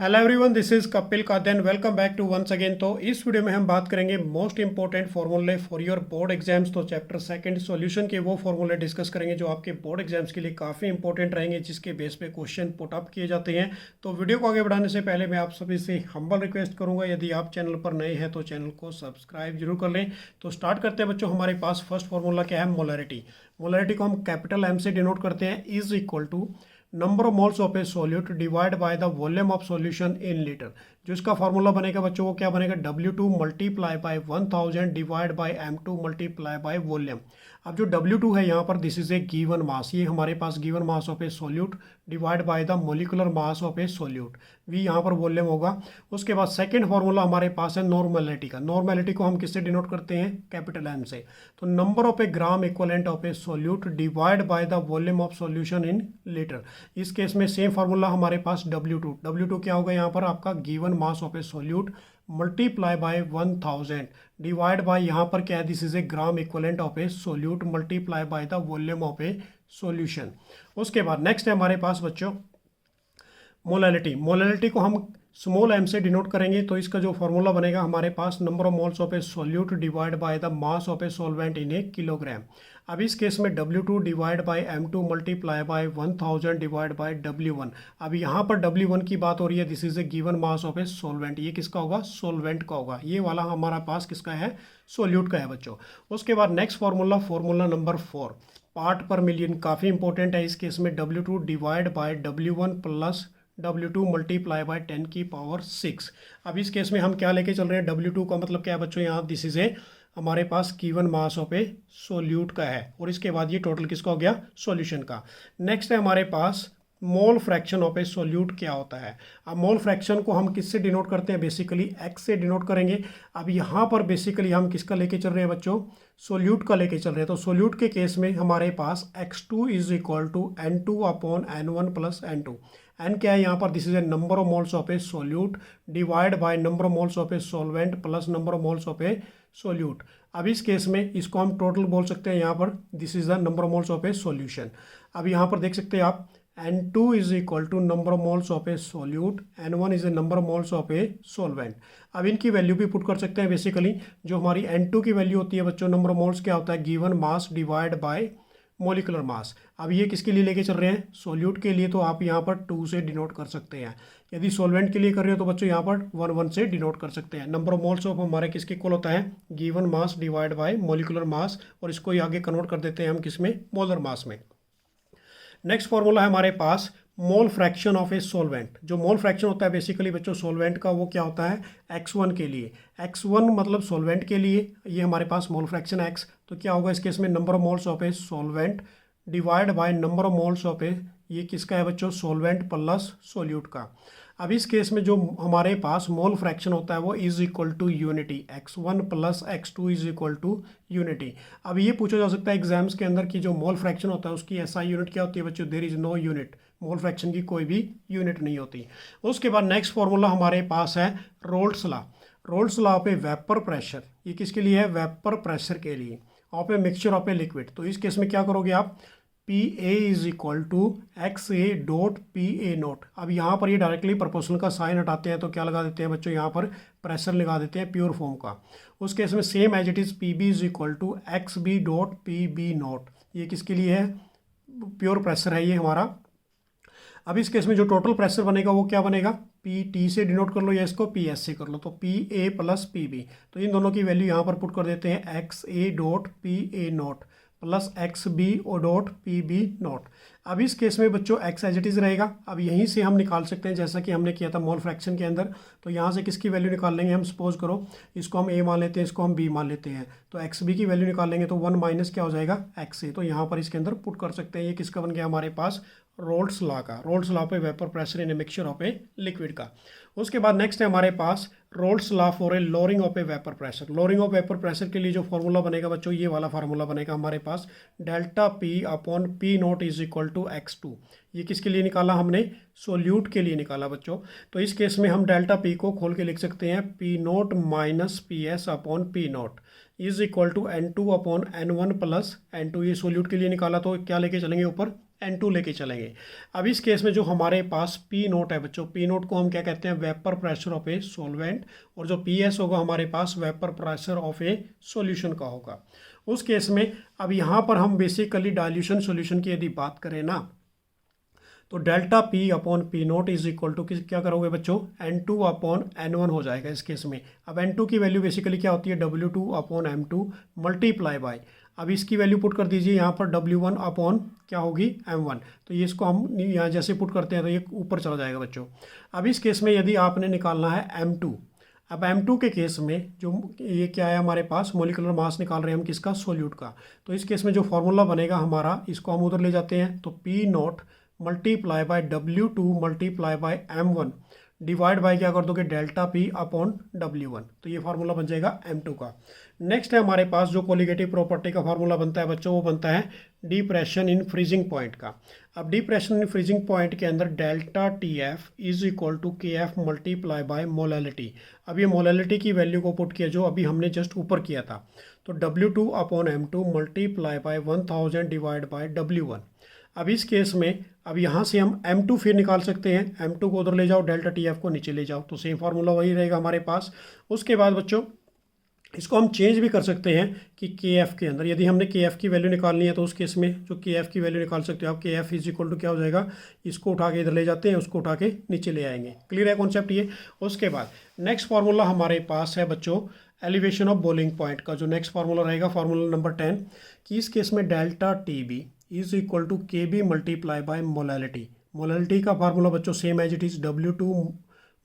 Hello everyone, this is Kapil का then welcome back to once again. तो इस video में हम बात करेंगे मोस्ट इंपॉर्टेंट फॉर्मूले फॉर योर बोर्ड एग्जाम्स। तो चैप्टर सेकंड सॉल्यूशन के वो फॉर्मूले डिस्कस करेंगे जो आपके बोर्ड एग्जाम्स के लिए काफ़ी इंपॉर्टेंट रहेंगे, जिसके बेस पे क्वेश्चन पुट अप किए जाते हैं। तो वीडियो को आगे बढ़ाने से पहले मैं आप सभी से हम्बल रिक्वेस्ट करूंगा, यदि आप चैनल पर नए हैं तो चैनल को सब्सक्राइब जरूर कर लें। तो स्टार्ट करते हैं बच्चों। हमारे पास फर्स्ट फॉर्मूला क्या है? मोलैरिटी। मोलैरिटी को हम कैपिटल एम से डिनोट करते हैं, is equal to number of moles of a solute divide by the volume of solution in litre. जो इसका फॉर्मूला बनेगा बच्चों वो क्या बनेगा? W2 multiply by 1000 divide by M2 multiply by volume. अब जो W2 है यहाँ पर this is a given mass, ये हमारे पास given mass of a solute divide by the molecular mass of a solute, V यहाँ पर वॉल्यूम होगा। उसके बाद सेकंड फॉर्मूला हमारे पास है नॉर्मेलिटी का। नॉर्मेलिटी को हम किससे डिनोट करते हैं? कैपिटल M से। तो number of A gram equivalent of a solute divide by the volume of solution in litre. इस केस में सेम फार्मूला हमारे पास W2 क्या होगा? यहाँ पर आपका given mass of a solute multiply by 1000 divide bye यहाँ पर क्या है? This is A gram equivalent of a solute multiply by the volume of a solution. उसके बाद नेक्स्ट है हमारे पास बच्चों मोलैलिटी। मोलैलिटी को हम स्मॉल m से डिनोट करेंगे। तो इसका जो फॉर्मूला बनेगा हमारे पास number of moles of a solute divide by the mass of a solvent in a kilogram. अब इस केस में W2 divide by M2 multiply by 1000 divide by W1। अब यहाँ पर W1 की बात हो रही है, this is a given mass of a solvent. ये किसका होगा? सॉल्वेंट का होगा। ये वाला हमारा पास किसका है? सॉल्यूट का है बच्चों। उसके बाद नेक्स्ट फॉर्मूला नंबर 4, पार्ट पर मिलियन, काफ़ी इंपॉर्टेंट है। इस केस में W2 divide by W1 plus W2 multiply bye 10 की पावर 6। अब इस केस में हम क्या लेके चल रहे हैं? W2 का मतलब क्या है बच्चों? यहाँ दिस इज ए हमारे पास given mass of a solute का है, और इसके बाद ये टोटल किसका हो गया? सॉल्यूशन का। नेक्स्ट है हमारे पास mole fraction of a solute क्या होता है। अब मोल फ्रैक्शन को हम किससे डिनोट करते हैं? बेसिकली x से डिनोट करेंगे। अब यहाँ पर बेसिकली हम किसका लेके चल रहे हैं बच्चों? सॉल्यूट का लेके चल रहे हैं। तो सॉल्यूट के केस में हमारे पास x2 is equal to N2 upon N1 plus N2। N क्या है यहाँ पर? This is a number of moles of a solute divide by number of moles of a solvent plus number of moles of a solute. अब इस case में इसको हम total बोल सकते हैं यहाँ पर, this is the number of moles of a solution. अब यहाँ पर देख सकते हैं आप N2 is equal to number of moles of a solute, N1 is a number of moles of a solvent. अब इनकी वैल्यू भी पुट कर सकते हैं। बेसिकली जो हमारी N2 की वैल्यू होती है बच्चों, नंबर ऑफ मोल्स क्या होता है? Given mass divide bye molecular mass. अब ये किसके लिए लेके चल रहे हैं? सॉल्यूट के लिए। तो आप यहाँ पर 2 से डिनोट कर सकते हैं। यदि सॉल्वेंट के लिए कर रहे हो तो बच्चों यहाँ पर 1 से डिनोट कर सकते हैं। नंबर ऑफ मोल्स ऑफ हमारे किसके इक्वल होता है? Given mass divide bye molecular mass, और इसको ही आगे कन्वर्ट कर देते हैं हम किसमें? मोलर मास में। नेक्स्ट फॉर्मूला है हमारे पास mole fraction of a solvent. जो मोल फ्रैक्शन होता है बेसिकली बच्चों सॉल्वेंट का, वो क्या होता है? x1 के लिए। x1 मतलब सॉल्वेंट के लिए, ये हमारे पास मोल फ्रैक्शन x। तो क्या होगा इस केस में? Number of moles of a solvent divide by number of moles of a, ये किसका है बच्चों? सॉल्वेंट प्लस सॉल्यूट का। अब इस केस में जो हमारे पास मोल फ्रैक्शन होता है वो is equal to unity, x1 plus x2 is equal to unity. अब ये पूछा जा सकता है एग्जाम्स के अंदर कि जो मोल फ्रैक्शन होता है उसकी एसआई यूनिट क्या होती है बच्चों? There is no unit. Mole fraction की कोई भी यूनिट नहीं होती। उसके बाद नेक्स्ट फॉर्मूला हमारे पास है Raoult's law. Raoult's law of a vapour pressure, ये किसके लिए है? वेपर प्रेशर के लिए। Of a mixture of a liquid. तो इस केस में क्या करोगे आप? PA is equal to XA dot PA nought. अब यहाँ पर ये डायरेक्टली प्रोपोर्शनल का साइन हटाते हैं तो क्या लगा देते हैं बच्चों? यहाँ पर प्रेशर लगा देते हैं प्योर फॉर्म का। उस केस में same as it is PB is equal to XB dot PB nought. ये किसके लिए है? प्योर प्रेशर है ये हमारा। अब इस केस में जो टोटल प्रेशर बनेगा वो क्या बनेगा? PT से डिनोट कर लो या इसको PS से कर लो। तो PA प्लस PB, तो इन दोनों की वैल्यू यहाँ पर पुट कर देते हैं XA dot PA nought plus XB O dot PB nought. अब इस केस में बच्चों x एज इट इज रहेगा। अब यहीं से हम निकाल सकते हैं जैसा कि हमने किया था मोल फ्रैक्शन के अंदर। तो यहाँ से किसकी वैल्यू निकाल लेंगे हम? सपोज करो इसको हम A मान लेते हैं, इसको हम B मान लेते हैं। तो XB की वैल्यू निकाल लेंगे तो 1 माइनस क्या हो जाएगा? XA। तो यहाँ पर इसके अंदर पुट कर सकते हैं। ये किसका बन गया हमारे पास? रोल्स लॉ का। रोल्स लॉ पे vapour pressure in a mixture of a liquid का। उसके बाद नेक्स्ट है हमारे पास Raoult's law for a lowering of a vapour pressure. Lowering of vapour pressure के लिए जो फॉर्मूला बनेगा बच्चों, ये वाला फार्मूला बनेगा हमारे पास, delta P upon P note is equal to x2। ये किसके लिए निकाला हमने? सोल्यूट के लिए निकाला बच्चों। तो इस केस में हम डेल्टा P को खोल के लिख सकते हैं P nought minus PS upon P note is equal to N2 upon N1 plus N2। ये सोल्यूट के लिए निकाला तो क्या लेके चलेंगे ऊपर? N2 लेके चलेंगे। अब इस केस में जो हमारे पास पी नोट है बच्चों, पी नोट को हम क्या कहते हैं, vapour pressure of a solvent, और जो पी एस होगा हमारे पास vapour pressure of a solution का होगा। उस केस में अब यहाँ पर हम बेसिकली डाइल्यूशन सॉल्यूशन की यदि बात करें ना, तो delta P upon P nought is equal to क्या करोगे बच्चों, N2 अपॉन N1 हो जाएगा इस केस में। अब N2 की वैल्यू बेसिकली क्या होती है, W2 upon M2 multiply bye, अब इसकी वैल्यू पुट कर दीजिए यहाँ पर W1 अपॉन क्या होगी, M1। तो ये इसको हम यहाँ जैसे पुट करते हैं तो ये ऊपर चला जाएगा बच्चों। अब इस केस में यदि आपने निकालना है M2, अब M2 के केस में जो ये क्या है हमारे पास, मोलिकुलर मास निकाल रहे हैं हम किसका, सोल्यूट का। तो इस केस में जो फॉर्मूला बनेगा हमारा, इसको हम उधर ले जाते हैं, तो P note multiply by W2 multiply bye M1 divide by क्या कर दोगे, डेल्टा पी अपॉन W1। तो ये फार्मूला बन जाएगा M2 का। नेक्स्ट है हमारे पास जो कोलिगेटिव प्रॉपर्टी का फार्मूला बनता है बच्चों, वो बनता है डिप्रेशन इन फ्रीजिंग पॉइंट का। अब डिप्रेशन इन फ्रीजिंग पॉइंट के अंदर delta TF is equal to KF multiply by molality. अब ये मोलैलिटी की वैल्यू को पुट किया जो अभी हमने जस्ट ऊपर किया था, तो W2 upon M2 multiply by 1000 divide by W1। अब इस केस में अब यहाँ से हम M2 फिर निकाल सकते हैं, M2 को उधर ले जाओ, डेल्टा TF को नीचे ले जाओ, तो सेम फार्मूला वही रहेगा हमारे पास। उसके बाद बच्चों इसको हम चेंज भी कर सकते हैं कि KF के अंदर यदि हमने KF की वैल्यू निकालनी है, तो उस केस में जो KF की वैल्यू निकाल सकते हो आप, KF इज इक्वल टू क्या हो जाएगा, इसको उठा के इधर ले जाते हैं, उसको उठा के नीचे ले आएंगे। क्लियर है कॉन्सेप्ट ये। उसके बाद नेक्स्ट फार्मूला हमारे पास है बच्चों एलिवेशन ऑफ बॉइलिंग पॉइंट का, जो नेक्स्ट फार्मूला रहेगा फार्मूला नंबर 10, कि इस केस में delta TB is equal to KB multiply by molality. Molality का फार्मूला बच्चों same as it is, W2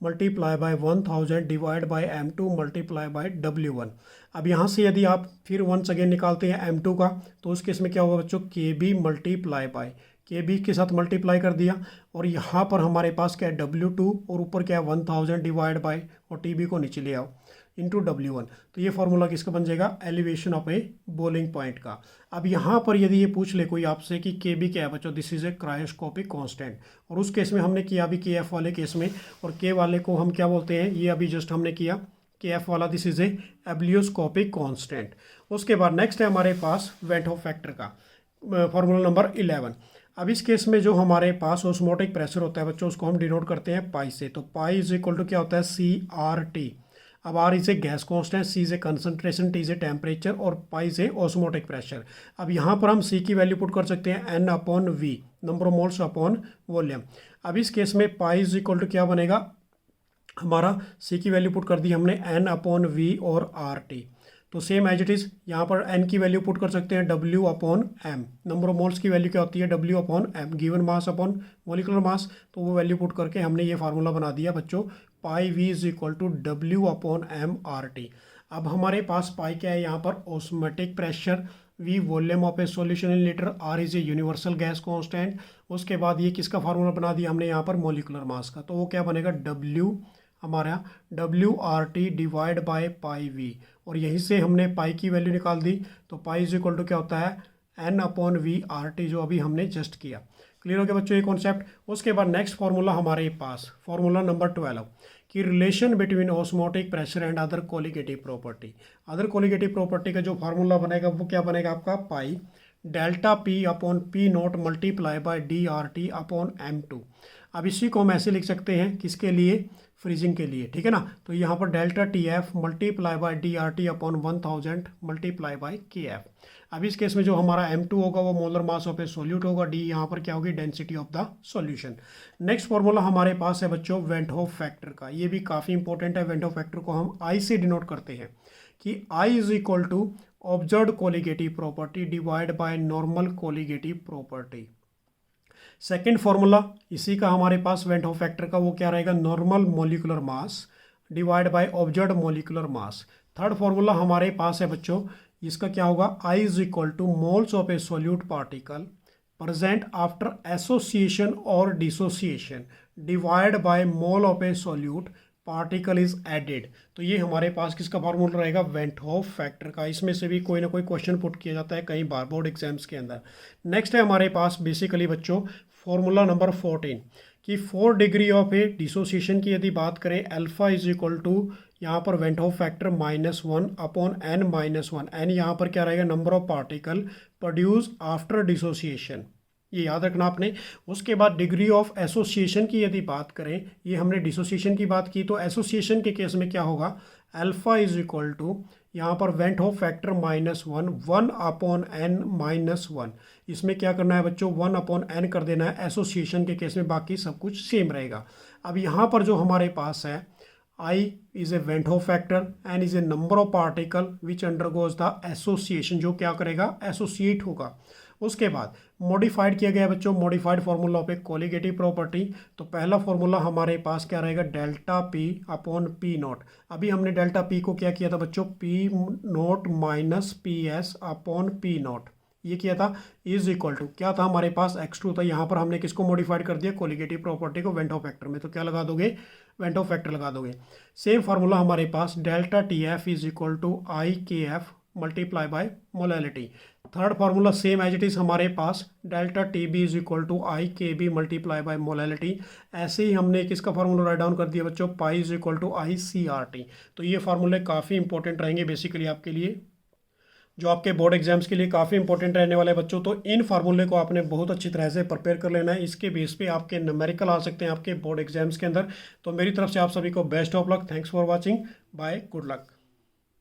multiply by 1000 divide by M2 multiply by W1। अब यहाँ से यदि आप फिर वंस अगेन निकालते हैं M2 का, तो उस केस में क्या होगा बच्चों, KB मल्टीप्लाई बाय, KB के साथ मल्टीप्लाई कर दिया, और यहाँ पर हमारे पास क्या है W2 और ऊपर क्या है 1000 डिवाइड बाय, और TB को नीचे ले आओ इंटू W1। तो ये फार्मूला किसका बन जाएगा, elevation of A boiling point का। अब यहाँ पर यदि ये पूछ ले कोई आपसे कि KB क्या है बच्चों, this is A cryoscopic constant, और उस केस में हमने किया अभी KF वाले केस में, और K वाले को हम क्या बोलते हैं, ये अभी जस्ट हमने किया KF वाला, this is A ebullioscopic constant. उसके बाद नेक्स्ट है हमारे पास वेंट हॉफ फैक्टर का फार्मूला नंबर 11। अब इस केस में जो हमारे पास ऑस्मोटिक प्रेशर होता है बच्चों, उसको हम डिनोट करते हैं पाई से, तो पाई इज इक्वल टू क्या होता है, CRT। अब R is a gas constant, C is a concentration, T is a temperature, और पाई से ऑस्मोटिक प्रेशर। अब यहाँ पर हम C की वैल्यू पुट कर सकते हैं N upon V, number of moles upon volume. अब इस केस में पाई इज इक्वल टू क्या बनेगा हमारा, C की वैल्यू पुट कर दी हमने N अपॉन V और RT। तो सेम एज इट इज़ यहाँ पर N की वैल्यू पुट कर सकते हैं W upon M, number of moles की वैल्यू क्या होती है, W upon M, given mass upon molecular mass, तो वो वैल्यू पुट करके हमने ये फार्मूला बना दिया बच्चों, pi V is equal to W upon M RT। अब हमारे पास पाई क्या है यहाँ पर, osmotic pressure, V volume of a solution in litre, R is a universal gas constant. उसके बाद ये किसका फार्मूला बना दिया हमने यहाँ पर, मोलिकुलर मास का, तो वो क्या बनेगा, W हमारा WRT divide by pi V, और यहीं से हमने पाई की वैल्यू निकाल दी, तो पाई इज इक्वल टू क्या होता है, N अपॉन V RT, जो अभी हमने जस्ट किया। क्लियर हो गया बच्चों ये कॉन्सेप्ट। उसके बाद नेक्स्ट फार्मूला हमारे पास फार्मूला नंबर 12 कि relation between osmotic pressure and other colligative property. Other colligative property का जो फार्मूला बनेगा वो क्या बनेगा आपका, pi delta P upon P note multiply by DRT upon M2। अब इसी को हम ऐसे लिख सकते हैं किसके लिए, फ्रीजिंग के लिए, ठीक है ना। तो यहाँ पर delta TF multiply by DRT upon 1000 multiply by KF। अब इस केस में जो हमारा M2 होगा वो molar mass of a solute होगा, D यहाँ पर क्या होगी, density of the solution. Next formula हमारे पास है बच्चों वेंट हॉफ फैक्टर का, ये भी काफ़ी इंपॉर्टेंट है। वेंट हॉफ फैक्टर को हम I से डिनोट करते हैं कि I is equal to observed colligative property divide by normal colligative property. Second formula इसी का हमारे पास वेंट हॉफ फैक्टर का, वो क्या रहेगा, normal molecular mass divide by observed molecular mass. Third formula हमारे पास है बच्चों, इसका क्या होगा, I is equal to moles of a solute particle present after association और dissociation divide by mole of a solute particle is added. तो ये हमारे पास किसका फार्मूला रहेगा, वेंट हॉफ फैक्टर का। इसमें से भी कोई ना कोई क्वेश्चन पुट किया जाता है कई बार बोर्ड एग्जाम्स के अंदर। नेक्स्ट है हमारे पास बेसिकली बच्चों फॉर्मूला नंबर 14 कि 4 डिग्री ऑफ ए डिसोसिएशन की यदि बात करें, अल्फा इज इक्वल टू यहाँ पर went half factor -1 upon n-1। n यहाँ पर क्या रहेगा, number of particle produce after dissociation. ये याद रखना आपने। उसके बाद डिग्री ऑफ एसोसिएशन की यदि बात करें, ये हमने डिसोसिएशन की बात की, तो एसोसिएशन के केस में क्या होगा, अल्फा इज इक्वल टू यहाँ पर वेंट हो फैक्टर -1 1/n-1। इसमें क्या करना है बच्चों, 1/n कर देना है एसोसिएशन के केस में, बाकी सब कुछ सेम रहेगा। अब यहाँ पर जो हमारे पास है I is a Van Hoff factor, N is a number of particle which undergoes the association, जो क्या करेगा, एसोसिएट होगा। उसके बाद मॉडिफाइड किया गया बच्चों, modified formula of A colligative property. तो पहला फार्मूला हमारे पास क्या रहेगा, delta P upon P not. अभी हमने डेल्टा पी को क्या किया था बच्चों, P not minus P S upon P not, ये किया था, इज इक्वल टू क्या था हमारे पास, x2 था। यहाँ पर हमने किसको मॉडिफाइड कर दिया, कोलिगेटिव प्रॉपर्टी को वेंट ऑफ फैक्टर में, तो क्या लगा दोगे, वेंट ऑफ फैक्टर लगा दोगे। सेम फार्मूला हमारे पास delta T F is equal to I K F multiply by molality. Third formula same as it is हमारे पास, delta T B is equal to I K B multiply by molality. ऐसे ही हमने किसका formula write down कर दिया बच्चों, pi is equal to I C R T. तो ये फार्मूले काफ़ी इंपॉर्टेंट रहेंगे बेसिकली आपके लिए, जो आपके बोर्ड एग्जाम्स के लिए काफ़ी इंपॉर्टेंट रहने वाले बच्चों। तो इन फार्मूले को आपने बहुत अच्छी तरह से प्रिपेयर कर लेना है, इसके बेस पे आपके न्यूमेरिकल आ सकते हैं आपके बोर्ड एग्जाम्स के अंदर। तो मेरी तरफ से आप सभी को best of luck, thanks for watching, bye, good luck.